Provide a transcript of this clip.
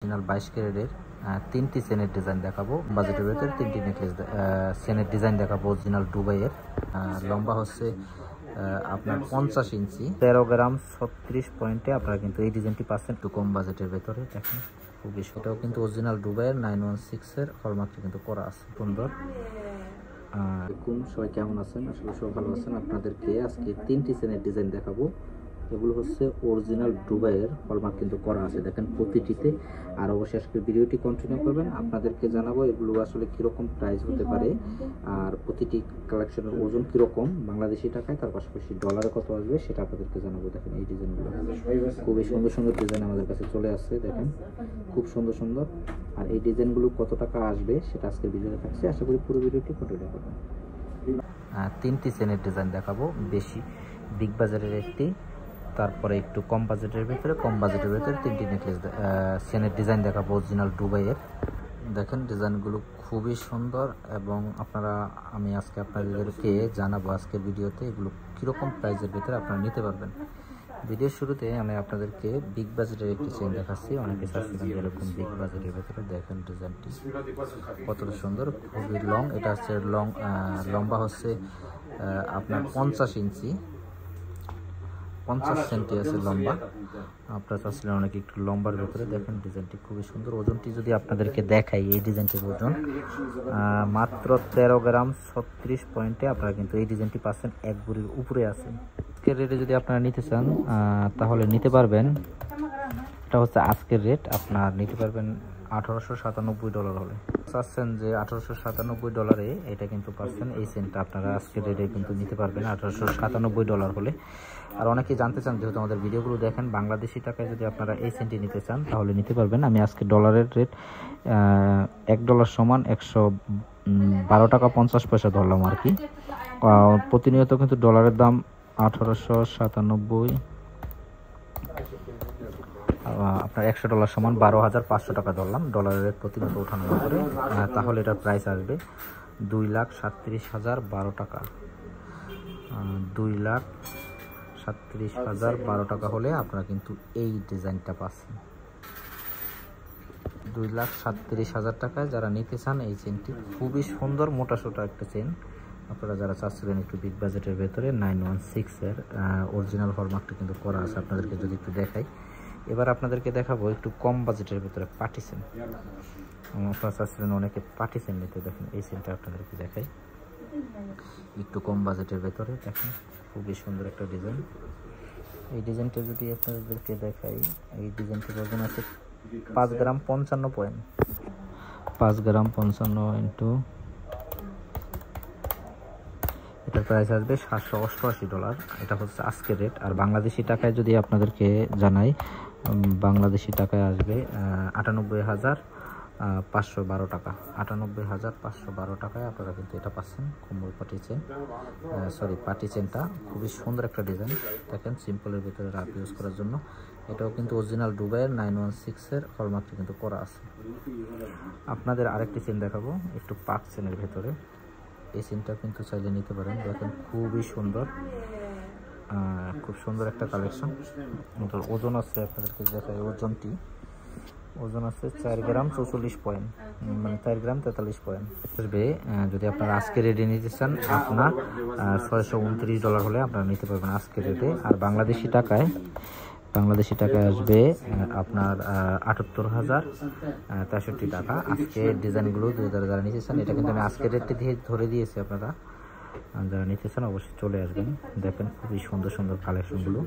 Original 22 ক্যারেটের তিনটি চেনের ডিজাইন দেখাবো। বাজেটের ভেতরে তিনটি নেকলেস চেনের ডিজাইন দেখাবো। অরিজিনাল দুবাইয়ের লম্বা হচ্ছে আপনার 50 ইঞ্চি, 13 গ্রাম 36 পয়েন্টে আপনারা কিন্তু এই ডিজাইনটি পাচ্ছেন একটু কম বাজেটের ভেতরে। দেখেন খুবই সেটাও কিন্তু অরিজিনাল দুবাইয়ের 916 এর হলমার্কটি কিন্তু করা আছে সুন্দর। সবাই কেমন আছেন? আসলে সবাই ভালো আছেন। আপনাদেরকে আজকে তিনটি চেনের ডিজাইন দেখাবো। এগুলো হচ্ছে অরিজিনাল দুবাইয়ের হলমার্ক কিন্তু করা আছে দেখেন প্রতিটিতে। আর অবশ্যই আজকে ভিডিওটি কন্টিনিউ করবেন, আপনাদেরকে জানাবো এগুলো আসলে কীরকম প্রাইস হতে পারে আর প্রতিটি কালেকশনের ওজন কীরকম বাংলাদেশি টাকায়, তার পাশাপাশি ডলারে কত আসবে সেটা আপনাদেরকে জানাবো। দেখেন এই ডিজাইনগুলো খুবই সুন্দর সুন্দর ডিজাইন আমাদের কাছে চলে আসছে, দেখেন খুব সুন্দর সুন্দর। আর এই ডিজাইনগুলো কত টাকা আসবে সেটা আজকের ভিডিওতে থাকছে, আশা করি পুরো ভিডিওটি কন্টিনিউ করবেন। তিনটি চেনের ডিজাইন দেখাবো, বেশি বিগ বাজারের একটি, তারপরে একটু কম বাজেটের ভিতরে, কম বাজেটের ভিতরে তিনটি নেকলেস চেনের ডিজাইন দেখাবো অরিজিনাল দুবাইয়ের। দেখেন ডিজাইনগুলো খুবই সুন্দর এবং আমি আজকে আপনাদেরকে জানাবো আজকের ভিডিওতে এগুলো কীরকম প্রাইসের ভিতরে আপনারা নিতে পারবেন। ভিডিওর শুরুতে আমি আপনাদেরকে বিগ বাজেটের একটি চেন দেখাচ্ছি। অনেকে চাচ্ছিলেন যেরকম বিগ বাজেটের ভিতরে, দেখেন ডিজাইনটি কতটা সুন্দর, খুবই লং। এটা হচ্ছে লম্বা হচ্ছে আপনার 50 ইঞ্চি, 50 সেন্টি আছে লম্বা। আপনারা চাচ্ছিলেন অনেক একটু লম্বার ভিতরে। দেখেন ডিজাইনটি খুবই সুন্দর। ওজনটি যদি আপনাদেরকে দেখাই, এই ডিজাইনটির ওজন মাত্র 13 গ্রাম 36 পয়েন্টে আপনারা কিন্তু এই ডিজাইনটি পাচ্ছেন, এক বুড়ির উপরে আছে। আজকের রেটে যদি আপনারা নিতে চান তাহলে নিতে পারবেন। এটা হচ্ছে আজকের রেট, আপনার নিতে পারবেন $1897 হলে। চাচ্ছেন যে $1897 এটা কিন্তু পাচ্ছেন এই সেন্টটা আপনারা আজকের রেটে কিন্তু নিতে পারবেন $1897 হলে। আর অনেকেই জানতে চান, যেহেতু আমাদের ভিডিওগুলো দেখেন, বাংলাদেশি টাকায় যদি আপনারা এই সেন্টটি নিতে চান তাহলে নিতে পারবেন। আমি আজকে ডলারের রেট $1 সমান 112 টাকা 50 পয়সা ধরলাম আর কি। প্রতিনিয়ত কিন্তু ডলারের দাম 1897, আপনার $100 সমান $12,500 টাকা ধরলাম। ডলারের রেট প্রতিনিয়ত ওঠানো করে, তাহলে এটার প্রাইস আসবে 2,37,012 টাকা। 2,37,012 টাকা হলে আপনারা কিন্তু এই ডিজাইনটা পাচ্ছেন। 2,37,000 টাকায় যারা নিতে চান এই চেনটি, খুবই সুন্দর মোটা সোটা একটা চেন। আপনারা যারা চাচ্ছিলেন একটু বিগ বাজেটের ভেতরে, 916 এর অরিজিনাল হলমার্কটা কিন্তু করা আছে। আপনাদেরকে যদি একটু দেখাই, এবার আপনাদেরকে দেখাবো একটু কম বাজেটের ভেতরে পার্টি চেন। আপনারা চাচ্ছিলেন অনেকে পার্টি চেন নিতে, দেখেন এই চেনটা আপনাদেরকে দেখাই একটু কম বাজেটের ভেতরে। দেখেন খুবই সুন্দর একটা ডিজাইন। এই ডিজাইনটা যদি আপনাদেরকে দেখাই, এই ডিজাইনটার ওজন আছে 5 গ্রাম 55 পয়েন্ট। 5 গ্রাম 55 ইন্টু, এটার প্রাইস আসবে $788। এটা হচ্ছে আজকের রেট। আর বাংলাদেশি টাকায় যদি আপনাদেরকে জানাই, বাংলাদেশি টাকায় আসবে 98,512 টাকা। 98,512 টাকায় আপনারা কিন্তু এটা পাচ্ছেন কম্বল পার্টি চেন, পার্টি চেনটা। খুবই সুন্দর একটা ডিজাইন, দেখেন সিম্পলের ভিতরে রাফ ইউজ করার জন্য। এটাও কিন্তু অরিজিনাল দুবাইয়ের 916 এর হলমার্কটি কিন্তু করা আছে। আপনাদের আরেকটি চেন দেখাবো একটু পাক চেনের ভেতরে। এই চেনটা কিন্তু চাইলে নিতে পারেন, দেখেন খুবই সুন্দর, খুব সুন্দর একটা কালেকশন। ওজন আছে আপনাদেরকে দেখাই, ওজন আছে 4 গ্রাম 44 পয়েন্ট, মানে 4 গ্রাম 43 পয়েন্ট আসবে। যদি আপনারা আজকে রেটে নিতে চান, আপনার $629 হলে আপনারা নিতে পারবেন আজকের রেটে। আর বাংলাদেশি টাকায় আসবে আপনার 78,063 টাকা। আজকে ডিজাইনগুলো যারা নিতে চান, এটা কিন্তু আমি আজকের রেটটি দিয়ে ধরে দিয়েছি। আপনারা যারা নিতে চান অবশ্যই চলে আসবেন। দেখেন খুবই সুন্দর সুন্দর কালেকশনগুলো।